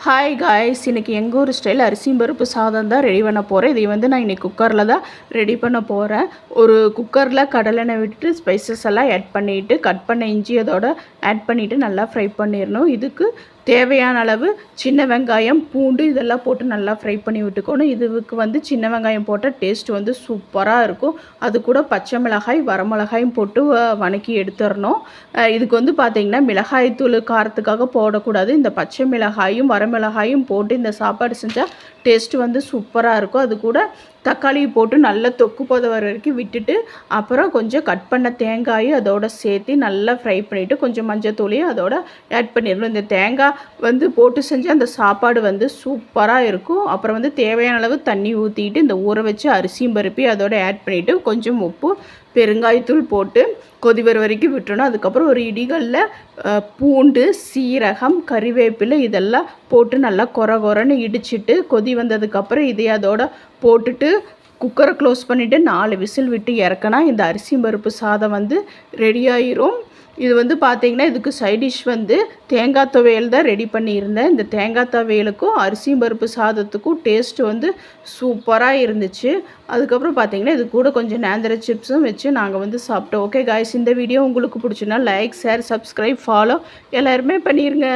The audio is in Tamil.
ஹாய் காய்ஸ், இன்றைக்கி எங்கள் ஊர் ஸ்டைல் அரிசியும் பருப்பு சாதம் தான் ரெடி பண்ண போகிறேன். இதை வந்து நான் இன்றைக்கி குக்கரில் தான் ரெடி பண்ண போகிறேன். ஒரு குக்கரில் கடலெண்ணெய் விட்டுட்டு ஸ்பைசஸ் எல்லாம் ஆட் பண்ணிவிட்டு கட் பண்ண இஞ்சி அதோட ஆட் பண்ணிவிட்டு நல்லா ஃப்ரை பண்ணிடணும். இதுக்கு தேவையான அளவு சின்ன வெங்காயம், பூண்டு இதெல்லாம் போட்டு நல்லா ஃப்ரை பண்ணி விட்டுக்கணும். இதுக்கு வந்து சின்ன வெங்காயம் போட்டால் டேஸ்ட் வந்து சூப்பராக இருக்கும். அது கூட பச்சை மிளகாய், வரமிளகாயும் போட்டு வதக்கி எடுத்துடணும். இதுக்கு வந்து பார்த்திங்கன்னா மிளகாய் தூள் காரத்துக்காக போடக்கூடாது. இந்த பச்சை மிளகாயும் வரமிளகாயும் போட்டு இந்த சாப்பாடு செஞ்சால் டேஸ்ட்டு வந்து சூப்பராக இருக்கும். அது கூட தக்காளி போட்டு நல்லா தொக்கு போத வர வரைக்கும் விட்டுட்டு அப்புறம் கொஞ்சம் கட் பண்ண தேங்காயும் அதோட சேர்த்து நல்லா ஃப்ரை பண்ணிவிட்டு கொஞ்சம் மஞ்சத்தூளையும் அதோட ஆட் பண்ணிடணும். இந்த தேங்காய் வந்து போட்டு செஞ்சால் அந்த சாப்பாடு வந்து சூப்பராக இருக்கும். அப்புறம் வந்து தேவையான அளவு தண்ணி ஊற்றிட்டு இந்த ஊற வச்சு அரிசியும் பருப்பி அதோட ஆட் பண்ணிவிட்டு கொஞ்சம் உப்பு பெருங்காயத்தூள் போட்டு கொதி வர வரைக்கும் விட்டுறணும். அதுக்கப்புறம் ஒரு இடிகளில் பூண்டு, சீரகம், கறிவேப்பிலை இதெல்லாம் போட்டு நல்லா கொரன்னு இடிச்சிட்டு கொதி வந்ததுக்கப்புறம் இதை அதோட போட்டுட்டு குக்கரை க்ளோஸ் பண்ணிவிட்டு 4 விசில் விட்டு இறக்கினா இந்த அரிசி பருப்பு சாதம் வந்து ரெடி ஆயிரும். இது வந்து பார்த்திங்கன்னா இதுக்கு சைடிஷ் வந்து தேங்காய் துவையல் தான் ரெடி பண்ணியிருந்தேன். இந்த தேங்காய் துவையலுக்கும் அரிசியும் பருப்பு சாதத்துக்கும் டேஸ்ட்டு வந்து சூப்பராக இருந்துச்சு. அதுக்கப்புறம் பார்த்திங்கன்னா இது கூட கொஞ்சம் நேந்திர சிப்ஸும் வச்சு நாங்கள் வந்து சாப்பிட்டோம். ஓகே காய்ஸ், இந்த வீடியோ உங்களுக்கு பிடிச்சுன்னா லைக், ஷேர், சப்ஸ்கிரைப், ஃபாலோ எல்லாருமே பண்ணிடுங்க.